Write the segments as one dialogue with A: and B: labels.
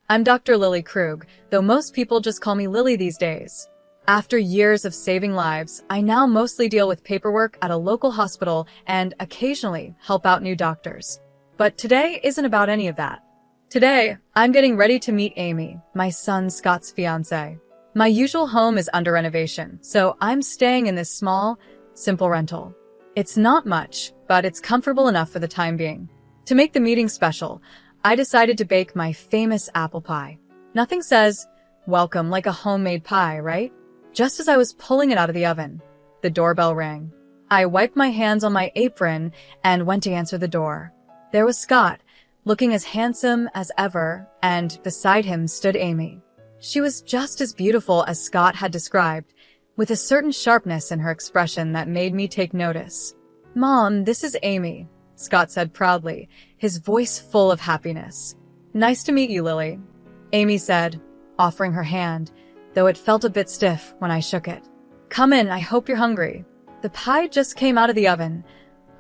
A: I'm Dr. Lily Krug, though most people just call me Lily these days. After years of saving lives, I now mostly deal with paperwork at a local hospital and occasionally help out new doctors. But today isn't about any of that. Today, I'm getting ready to meet Amy, my son Scott's fiancée. My usual home is under renovation, so I'm staying in this small, simple rental. It's not much, but it's comfortable enough for the time being. To make the meeting special, I decided to bake my famous apple pie. Nothing says, welcome like a homemade pie, right? Just as I was pulling it out of the oven, the doorbell rang. I wiped my hands on my apron and went to answer the door. There was Scott, looking as handsome as ever, and beside him stood Amy. She was just as beautiful as Scott had described, with a certain sharpness in her expression that made me take notice. "Mom, this is Amy," Scott said proudly, his voice full of happiness. "Nice to meet you, Lily," Amy said, offering her hand, though it felt a bit stiff when I shook it. "Come in, I hope you're hungry." "The pie just came out of the oven,"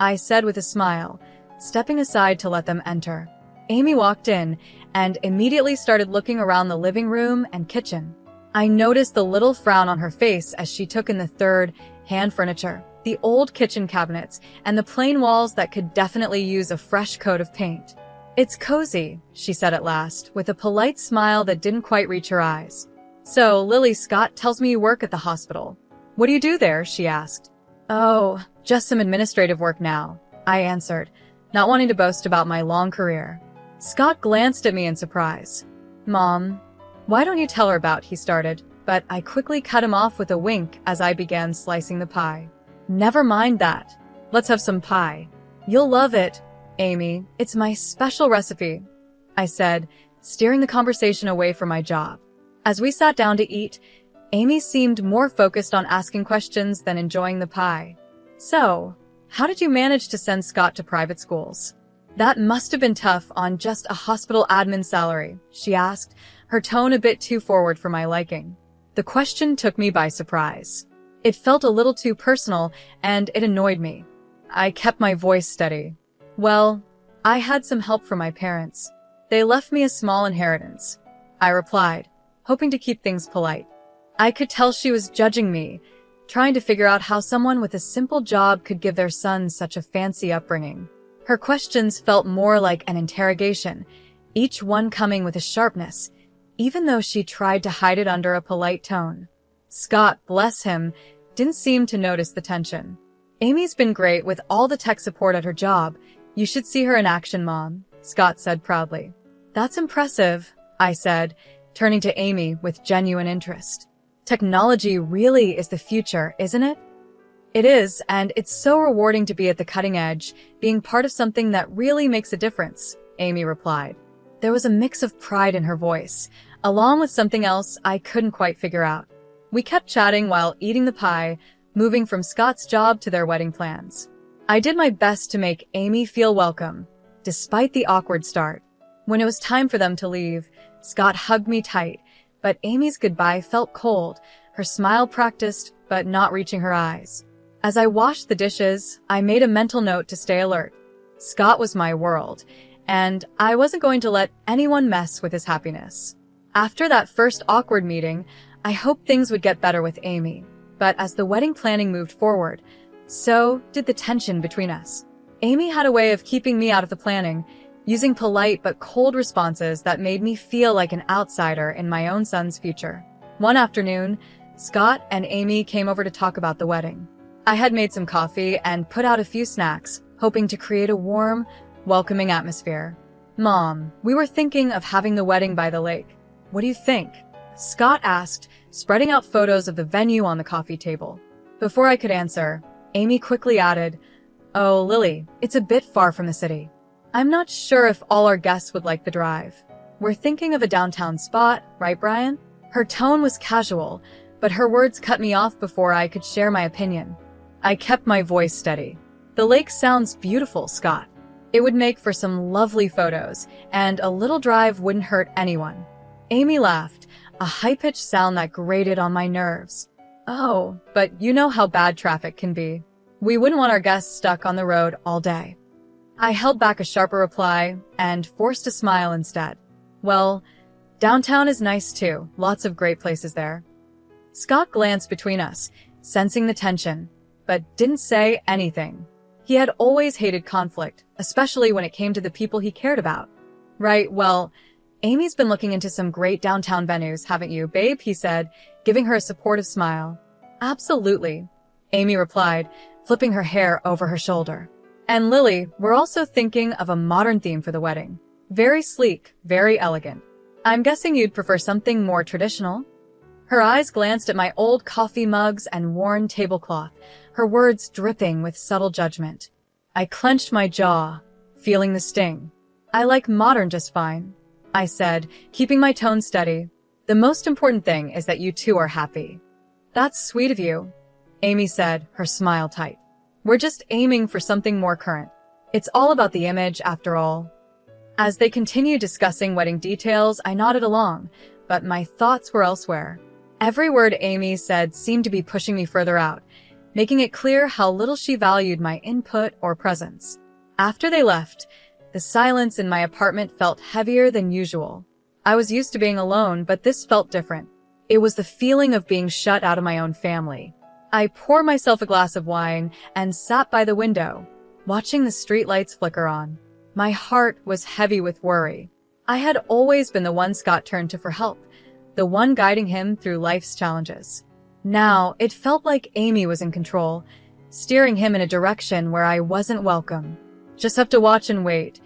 A: I said with a smile, stepping aside to let them enter. Amy walked in and immediately started looking around the living room and kitchen. I noticed the little frown on her face as she took in the third-hand furniture, the old kitchen cabinets, and the plain walls that could definitely use a fresh coat of paint. "It's cozy," she said at last, with a polite smile that didn't quite reach her eyes. "So, Lily, Scott tells me you work at the hospital. What do you do there?" she asked. "Oh, just some administrative work now," I answered, not wanting to boast about my long career. Scott glanced at me in surprise. "Mom, why don't you tell her about," he started, but I quickly cut him off with a wink as I began slicing the pie. "Never mind that. Let's have some pie. You'll love it, Amy. It's my special recipe," I said, steering the conversation away from my job. As we sat down to eat, Amy seemed more focused on asking questions than enjoying the pie. "So, how did you manage to send Scott to private schools? That must have been tough on just a hospital admin salary," she asked, her tone a bit too forward for my liking. The question took me by surprise. It felt a little too personal, and it annoyed me. I kept my voice steady. "Well, I had some help from my parents. They left me a small inheritance," I replied, hoping to keep things polite. I could tell she was judging me, trying to figure out how someone with a simple job could give their son such a fancy upbringing. Her questions felt more like an interrogation, each one coming with a sharpness, even though she tried to hide it under a polite tone. Scott, bless him, didn't seem to notice the tension. "Amy's been great with all the tech support at her job. You should see her in action, Mom," Scott said proudly. "That's impressive," I said, turning to Amy with genuine interest. "Technology really is the future, isn't it?" "It is, and it's so rewarding to be at the cutting edge, being part of something that really makes a difference," Amy replied. There was a mix of pride in her voice, along with something else I couldn't quite figure out. We kept chatting while eating the pie, moving from Scott's job to their wedding plans. I did my best to make Amy feel welcome, despite the awkward start. When it was time for them to leave, Scott hugged me tight, but Amy's goodbye felt cold, her smile practiced but not reaching her eyes. As I washed the dishes, I made a mental note to stay alert. Scott was my world, and I wasn't going to let anyone mess with his happiness. After that first awkward meeting, I hoped things would get better with Amy, but as the wedding planning moved forward, so did the tension between us. Amy had a way of keeping me out of the planning, using polite but cold responses that made me feel like an outsider in my own son's future. One afternoon, Scott and Amy came over to talk about the wedding. I had made some coffee and put out a few snacks, hoping to create a warm, welcoming atmosphere. "Mom, we were thinking of having the wedding by the lake. What do you think?" Scott asked, spreading out photos of the venue on the coffee table. Before I could answer, Amy quickly added, "Oh, Lily, it's a bit far from the city. I'm not sure if all our guests would like the drive. We're thinking of a downtown spot, right, Brian?" Her tone was casual, but her words cut me off before I could share my opinion. I kept my voice steady. "The lake sounds beautiful, Scott. It would make for some lovely photos, and a little drive wouldn't hurt anyone." Amy laughed, a high-pitched sound that grated on my nerves. "Oh, but you know how bad traffic can be. We wouldn't want our guests stuck on the road all day." I held back a sharper reply and forced a smile instead. "Well, Downtown is nice too, lots of great places there. Scott glanced between us, sensing the tension, but didn't say anything. He had always hated conflict, especially when it came to the people he cared about. Right, well, Amy's been looking into some great downtown venues, haven't you, babe? He said, giving her a supportive smile. Absolutely, Amy replied, flipping her hair over her shoulder. And Lily, we're also thinking of a modern theme for the wedding. Very sleek, very elegant. I'm guessing you'd prefer something more traditional? Her eyes glanced at my old coffee mugs and worn tablecloth, her words dripping with subtle judgment. I clenched my jaw, feeling the sting. I like modern just fine, I said, keeping my tone steady. The most important thing is that you two are happy. That's sweet of you, Amy said, her smile tight. We're just aiming for something more current. It's all about the image, after all. As they continued discussing wedding details, I nodded along, but my thoughts were elsewhere. Every word Amy said seemed to be pushing me further out, making it clear how little she valued my input or presence. After they left, the silence in my apartment felt heavier than usual. I was used to being alone, but this felt different. It was the feeling of being shut out of my own family. I poured myself a glass of wine and sat by the window, watching the streetlights flicker on. My heart was heavy with worry. I had always been the one Scott turned to for help, the one guiding him through life's challenges. Now, it felt like Amy was in control, steering him in a direction where I wasn't welcome. Just have to watch and wait,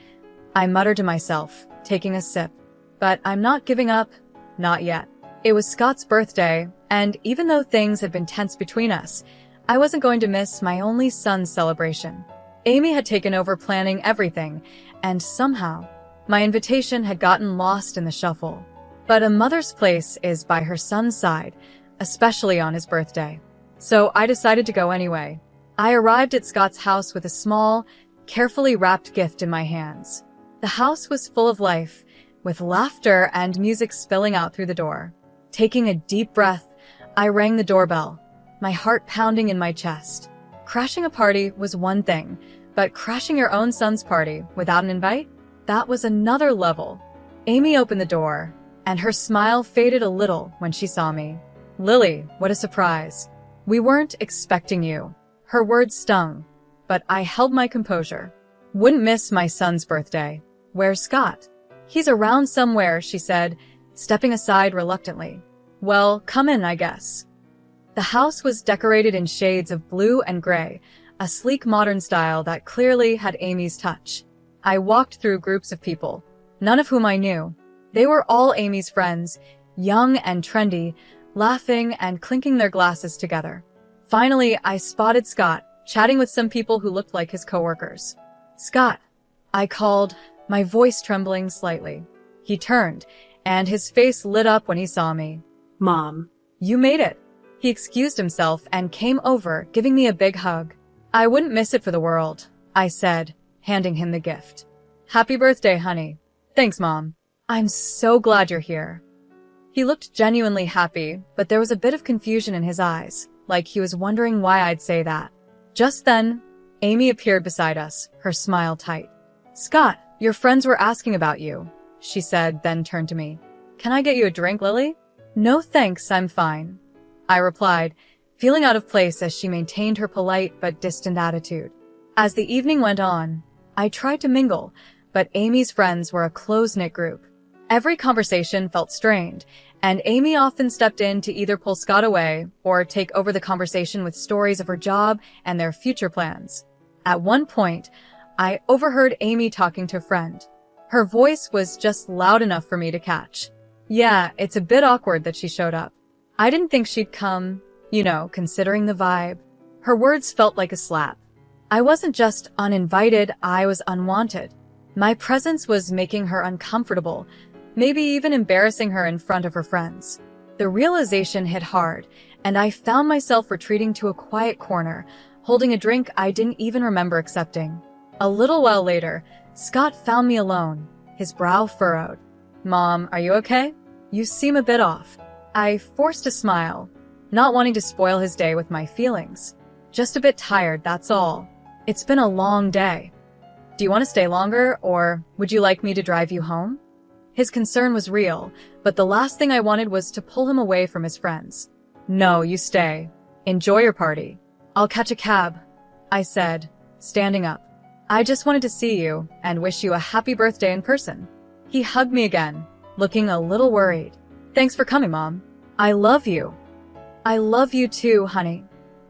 A: I muttered to myself, taking a sip. But I'm not giving up, not yet. It was Scott's birthday, and even though things had been tense between us, I wasn't going to miss my only son's celebration. Amy had taken over planning everything, and somehow, my invitation had gotten lost in the shuffle. But a mother's place is by her son's side, especially on his birthday. So I decided to go anyway. I arrived at Scott's house with a small, carefully wrapped gift in my hands. The house was full of life, with laughter and music spilling out through the door. Taking a deep breath, I rang the doorbell, my heart pounding in my chest. Crashing a party was one thing, but crashing your own son's party without an invite? That was another level. Amy opened the door, and her smile faded a little when she saw me. Lily, what a surprise. We weren't expecting you. Her words stung, but I held my composure. Wouldn't miss my son's birthday. Where's Scott? He's around somewhere, she said, stepping aside reluctantly. Well, come in, I guess. The house was decorated in shades of blue and gray, a sleek modern style that clearly had Amy's touch. I walked through groups of people, none of whom I knew. They were all Amy's friends, young and trendy, laughing and clinking their glasses together. Finally, I spotted Scott, chatting with some people who looked like his coworkers. Scott, I called, my voice trembling slightly. He turned, and his face lit up when he saw me.
B: Mom.
A: You made it. He excused himself and came over, giving me a big hug. I wouldn't miss it for the world, I said, handing him the gift. Happy birthday, honey. Thanks, Mom. I'm so glad you're here. He looked genuinely happy, but there was a bit of confusion in his eyes, like he was wondering why I'd say that. Just then, Amy appeared beside us, her smile tight. Scott, your friends were asking about you, she said, then turned to me. Can I get you a drink, Lily? No thanks, I'm fine, I replied, feeling out of place as she maintained her polite but distant attitude. As the evening went on, I tried to mingle, but Amy's friends were a close-knit group. Every conversation felt strained, and Amy often stepped in to either pull Scott away or take over the conversation with stories of her job and their future plans. At one point, I overheard Amy talking to a friend. Her voice was just loud enough for me to catch. Yeah, it's a bit awkward that she showed up. I didn't think she'd come, considering the vibe. Her words felt like a slap. I wasn't just uninvited, I was unwanted. My presence was making her uncomfortable, maybe even embarrassing her in front of her friends. The realization hit hard, and I found myself retreating to a quiet corner, holding a drink I didn't even remember accepting. A little while later, Scott found me alone, his brow furrowed. Mom, are you okay? You seem a bit off. I forced a smile, not wanting to spoil his day with my feelings. Just a bit tired, that's all. It's been a long day. Do you want to stay longer, or would you like me to drive you home? His concern was real, but the last thing I wanted was to pull him away from his friends. "No, you stay. Enjoy your party. I'll catch a cab," I said, standing up. "I just wanted to see you and wish you a happy birthday in person." He hugged me again, looking a little worried. "Thanks for coming, Mom. I love you." "I love you too, honey,"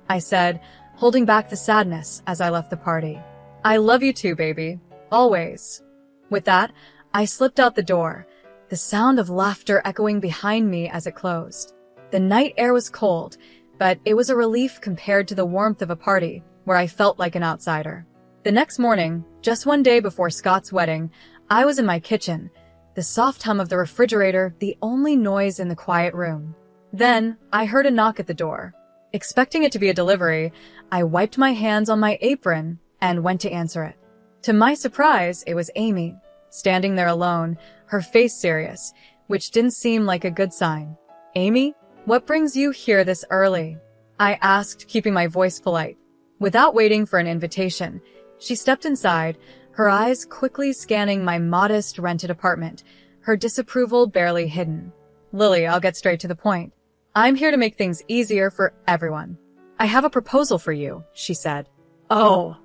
A: I said, holding back the sadness as I left the party. "I love you too, baby. Always." With that, I slipped out the door, the sound of laughter echoing behind me as it closed. The night air was cold, but it was a relief compared to the warmth of a party where I felt like an outsider. The next morning, just one day before Scott's wedding, I was in my kitchen, the soft hum of the refrigerator the only noise in the quiet room. Then, I heard a knock at the door. Expecting it to be a delivery, I wiped my hands on my apron and went to answer it. To my surprise, it was Amy, standing there alone, her face serious, which didn't seem like a good sign. "Amy, what brings you here this early?" I asked, keeping my voice polite. Without waiting for an invitation, she stepped inside, her eyes quickly scanning my modest rented apartment, her disapproval barely hidden. "Lily, I'll get straight to the point. I'm here to make things easier for everyone. I have a proposal for you," she said. "Oh,"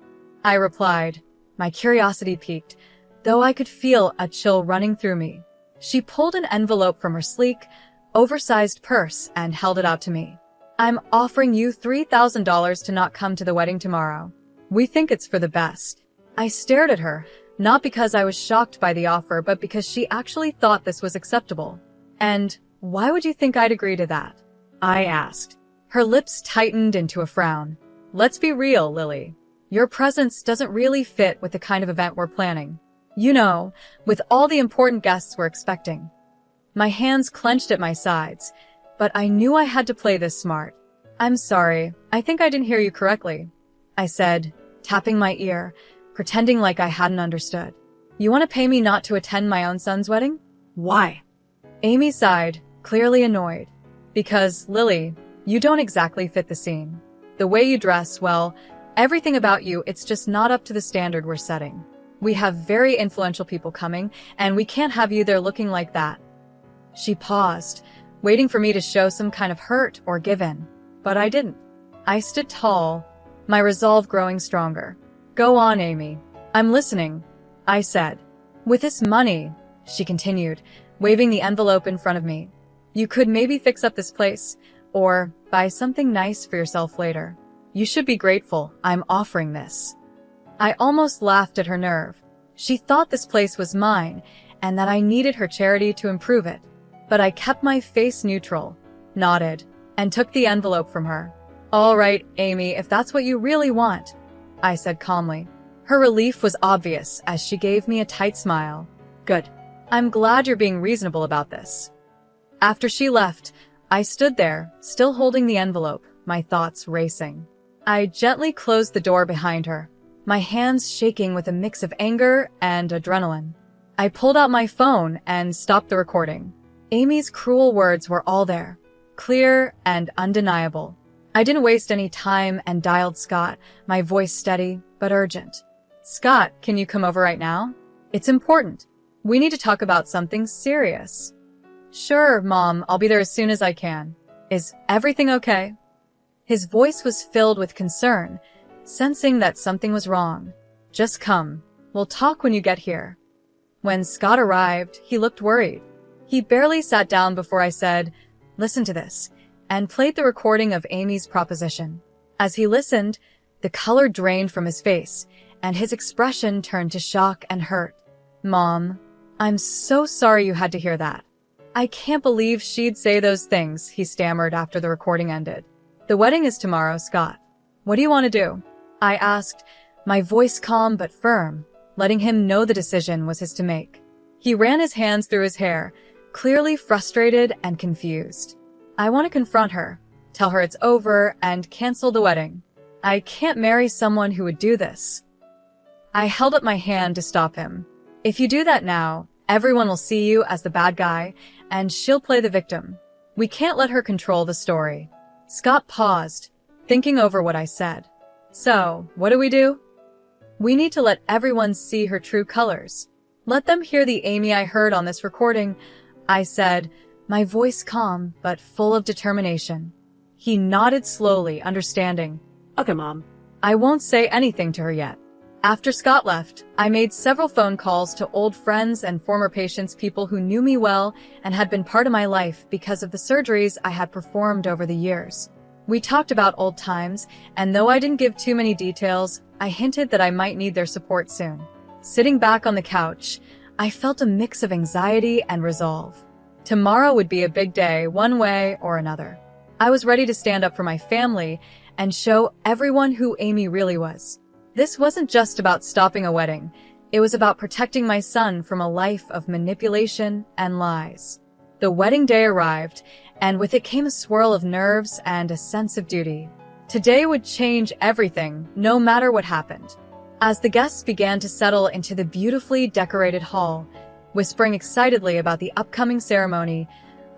A: I replied, my curiosity piqued, though I could feel a chill running through me. She pulled an envelope from her sleek, oversized purse and held it out to me. "I'm offering you $3,000 to not come to the wedding tomorrow. We think it's for the best." I stared at her, not because I was shocked by the offer, but because she actually thought this was acceptable. "And why would you think I'd agree to that?" I asked. Her lips tightened into a frown. "Let's be real, Lily. Your presence doesn't really fit with the kind of event we're planning. You know, with all the important guests we're expecting." My hands clenched at my sides, but I knew I had to play this smart. "I'm sorry, I think I didn't hear you correctly," I said, tapping my ear, pretending like I hadn't understood. "You want to pay me not to attend my own son's wedding?" "Why?" Amy sighed, clearly annoyed. "Because, Lily, you don't exactly fit the scene. The way you dress, well, everything about you, it's just not up to the standard we're setting. We have very influential people coming, and we can't have you there looking like that." She paused, waiting for me to show some kind of hurt or give in. But I didn't. I stood tall, my resolve growing stronger. "Go on, Amy. I'm listening," I said. "With this money," she continued, waving the envelope in front of me, "you could maybe fix up this place, or buy something nice for yourself later. You should be grateful I'm offering this." I almost laughed at her nerve. She thought this place was mine, and that I needed her charity to improve it. But I kept my face neutral, nodded, and took the envelope from her. "All right, Amy, if that's what you really want," I said calmly. Her relief was obvious as she gave me a tight smile. "Good. I'm glad you're being reasonable about this." After she left, I stood there, still holding the envelope, my thoughts racing. I gently closed the door behind her, my hands shaking with a mix of anger and adrenaline. I pulled out my phone and stopped the recording. Amy's cruel words were all there, clear and undeniable. I didn't waste any time and dialed Scott, my voice steady but urgent. "Scott, can you come over right now? It's important. We need to talk about something serious." "Sure, Mom, I'll be there as soon as I can. Is everything okay?" His voice was filled with concern, sensing that something was wrong. "Just come. We'll talk when you get here." When Scott arrived, he looked worried. He barely sat down before I said, "Listen to this," and played the recording of Amy's proposition. As he listened, the color drained from his face, and his expression turned to shock and hurt. "Mom, I'm so sorry you had to hear that. I can't believe she'd say those things," he stammered after the recording ended. "The wedding is tomorrow, Scott. What do you want to do?" I asked, my voice calm but firm, letting him know the decision was his to make. He ran his hands through his hair, clearly frustrated and confused. "I want to confront her, tell her it's over, and cancel the wedding. I can't marry someone who would do this." I held up my hand to stop him. "If you do that now, everyone will see you as the bad guy, and she'll play the victim. We can't let her control the story." Scott paused, thinking over what I said. "So, what do? We need to let everyone see her true colors. Let them hear the Amy I heard on this recording, I said, my voice calm but full of determination. He nodded slowly, understanding.
B: Okay, Mom.
A: I won't say anything to her yet. After Scott left, I made several phone calls to old friends and former patients, people who knew me well and had been part of my life because of the surgeries I had performed over the years. We talked about old times, and though I didn't give too many details, I hinted that I might need their support soon. Sitting back on the couch, I felt a mix of anxiety and resolve. Tomorrow would be a big day, one way or another. I was ready to stand up for my family and show everyone who Amy really was. This wasn't just about stopping a wedding. It was about protecting my son from a life of manipulation and lies. The wedding day arrived, and with it came a swirl of nerves and a sense of duty. Today would change everything, no matter what happened. As the guests began to settle into the beautifully decorated hall, whispering excitedly about the upcoming ceremony,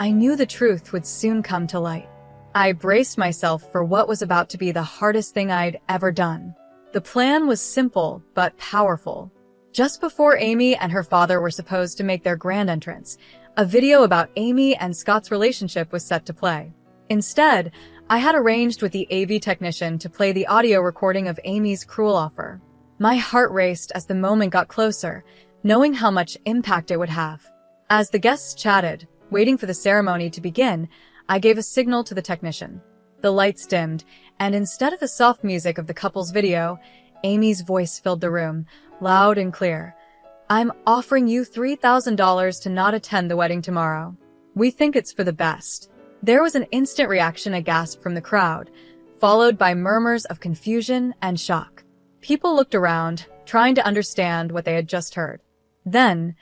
A: I knew the truth would soon come to light. I braced myself for what was about to be the hardest thing I'd ever done. The plan was simple but powerful. Just before Amy and her father were supposed to make their grand entrance, a video about Amy and Scott's relationship was set to play. Instead, I had arranged with the AV technician to play the audio recording of Amy's cruel offer. My heart raced as the moment got closer, knowing how much impact it would have. As the guests chatted, waiting for the ceremony to begin, I gave a signal to the technician. The lights dimmed, and instead of the soft music of the couple's video, Amy's voice filled the room, loud and clear. I'm offering you $3,000 to not attend the wedding tomorrow. We think it's for the best. There was an instant reaction, a gasp from the crowd, followed by murmurs of confusion and shock. People looked around, trying to understand what they had just heard. Then,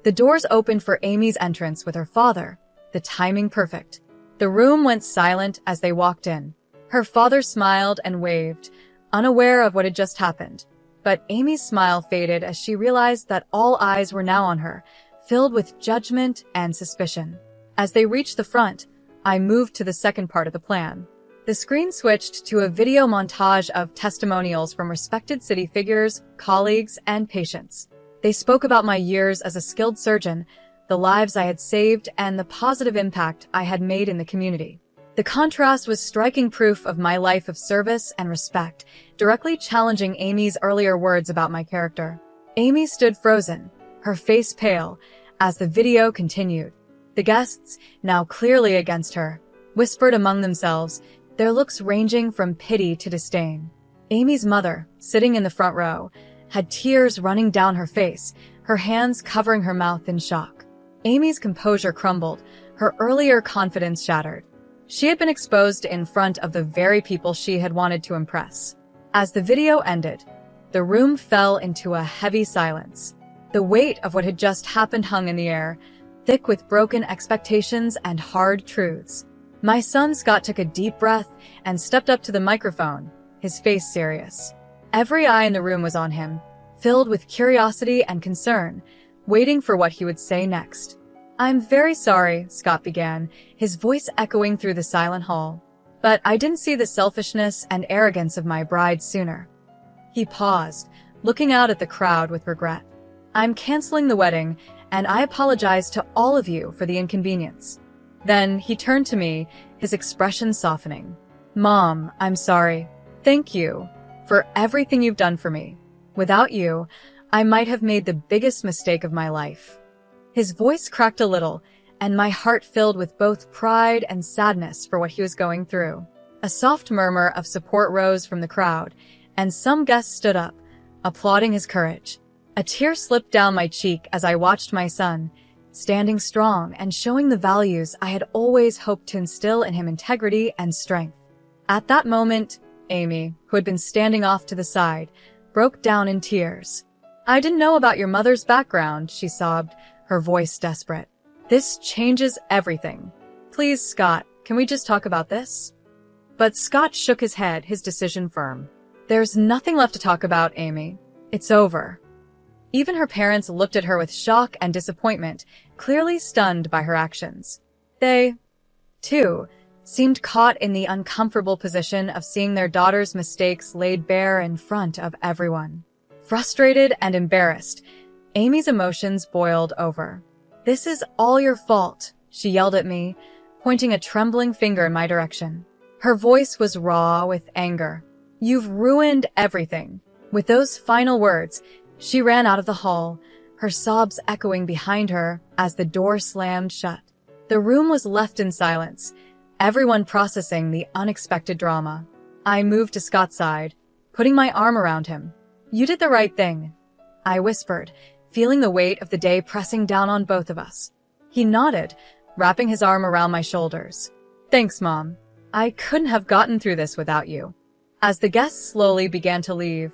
A: the doors opened for Amy's entrance with her father, the timing perfect. The room went silent as they walked in. Her father smiled and waved, unaware of what had just happened. But Amy's smile faded as she realized that all eyes were now on her, filled with judgment and suspicion. As they reached the front, I moved to the second part of the plan. The screen switched to a video montage of testimonials from respected city figures, colleagues, and patients. They spoke about my years as a skilled surgeon, the lives I had saved, and the positive impact I had made in the community. The contrast was striking proof of my life of service and respect, directly challenging Amy's earlier words about my character. Amy stood frozen, her face pale, as the video continued. The guests, now clearly against her, whispered among themselves, their looks ranging from pity to disdain. Amy's mother, sitting in the front row, had tears running down her face, her hands covering her mouth in shock. Amy's composure crumbled, her earlier confidence shattered. She had been exposed in front of the very people she had wanted to impress. As the video ended, the room fell into a heavy silence. The weight of what had just happened hung in the air, thick with broken expectations and hard truths. My son Scott took a deep breath and stepped up to the microphone, his face serious. Every eye in the room was on him, filled with curiosity and concern, waiting for what he would say next. I'm very sorry, Scott began, his voice echoing through the silent hall. But I didn't see the selfishness and arrogance of my bride sooner. He paused, looking out at the crowd with regret. I'm canceling the wedding, and I apologize to all of you for the inconvenience. Then he turned to me, his expression softening. Mom, I'm sorry. Thank you for everything you've done for me. Without you, I might have made the biggest mistake of my life. His voice cracked a little, and my heart filled with both pride and sadness for what he was going through. A soft murmur of support rose from the crowd, and some guests stood up, applauding his courage. A tear slipped down my cheek as I watched my son, standing strong and showing the values I had always hoped to instill in him: integrity and strength. At that moment, Amy, who had been standing off to the side, broke down in tears. I didn't know about your mother's background, she sobbed, her voice desperate. This changes everything. Please, Scott, can we just talk about this? But Scott shook his head, his decision firm. There's nothing left to talk about, Amy. It's over. Even her parents looked at her with shock and disappointment, clearly stunned by her actions. They, too, seemed caught in the uncomfortable position of seeing their daughter's mistakes laid bare in front of everyone. Frustrated and embarrassed, Amy's emotions boiled over. "This is all your fault," she yelled at me, pointing a trembling finger in my direction. Her voice was raw with anger. "You've ruined everything." With those final words, she ran out of the hall, her sobs echoing behind her as the door slammed shut. The room was left in silence, everyone processing the unexpected drama. I moved to Scott's side, putting my arm around him. "You did the right thing," I whispered, feeling the weight of the day pressing down on both of us. He nodded, wrapping his arm around my shoulders. "Thanks, Mom. I couldn't have gotten through this without you." As the guests slowly began to leave,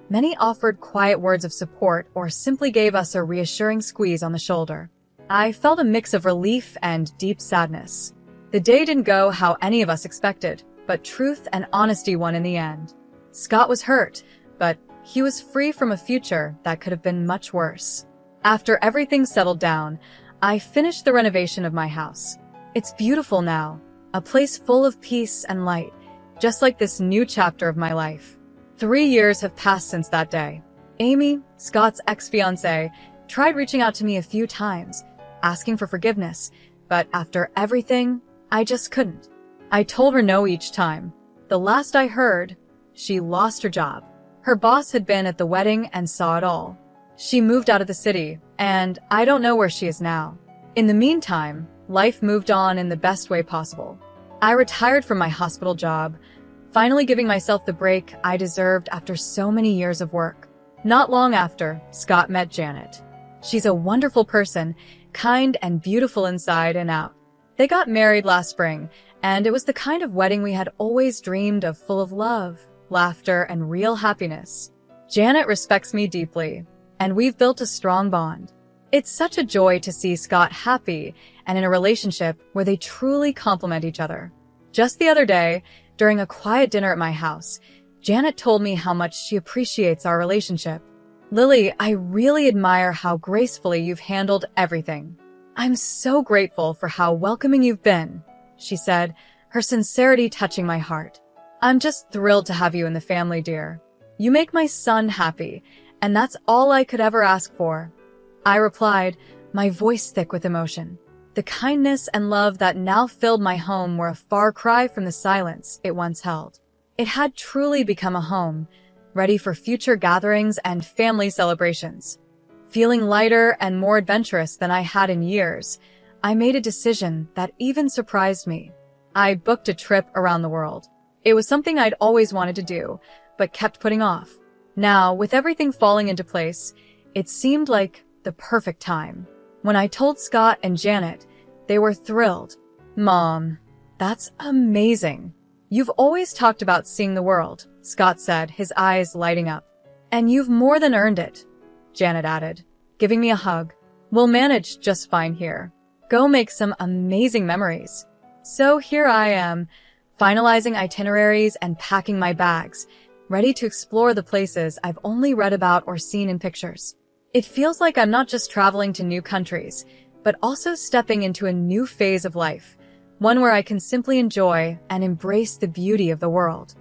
A: many offered quiet words of support or simply gave us a reassuring squeeze on the shoulder. I felt a mix of relief and deep sadness. The day didn't go how any of us expected, but truth and honesty won in the end. Scott was hurt, but he was free from a future that could have been much worse. After everything settled down, I finished the renovation of my house. It's beautiful now, a place full of peace and light, just like this new chapter of my life. 3 years have passed since that day. Amy, Scott's ex-fiancée, tried reaching out to me a few times, asking for forgiveness, but after everything, I just couldn't. I told her no each time. The last I heard, she lost her job. Her boss had been at the wedding and saw it all. She moved out of the city, and I don't know where she is now. In the meantime, life moved on in the best way possible. I retired from my hospital job, finally giving myself the break I deserved after so many years of work. Not long after, Scott met Janet. She's a wonderful person, kind and beautiful inside and out. They got married last spring, and it was the kind of wedding we had always dreamed of, full of love, laughter, and real happiness. Janet respects me deeply, and we've built a strong bond. It's such a joy to see Scott happy and in a relationship where they truly complement each other. Just the other day, during a quiet dinner at my house, Janet told me how much she appreciates our relationship. "Lily, I really admire how gracefully you've handled everything. I'm so grateful for how welcoming you've been," she said, her sincerity touching my heart. "I'm just thrilled to have you in the family, dear. You make my son happy, and that's all I could ever ask for." I replied, my voice thick with emotion. The kindness and love that now filled my home were a far cry from the silence it once held. It had truly become a home, ready for future gatherings and family celebrations. Feeling lighter and more adventurous than I had in years, I made a decision that even surprised me. I booked a trip around the world. It was something I'd always wanted to do, but kept putting off. Now, with everything falling into place, it seemed like the perfect time. When I told Scott and Janet, they were thrilled. "Mom, that's amazing. You've always talked about seeing the world," Scott said, his eyes lighting up. "And you've more than earned it," Janet added, giving me a hug. "We'll manage just fine here. Go make some amazing memories." So here I am, finalizing itineraries and packing my bags, ready to explore the places I've only read about or seen in pictures. It feels like I'm not just traveling to new countries, but also stepping into a new phase of life, one where I can simply enjoy and embrace the beauty of the world.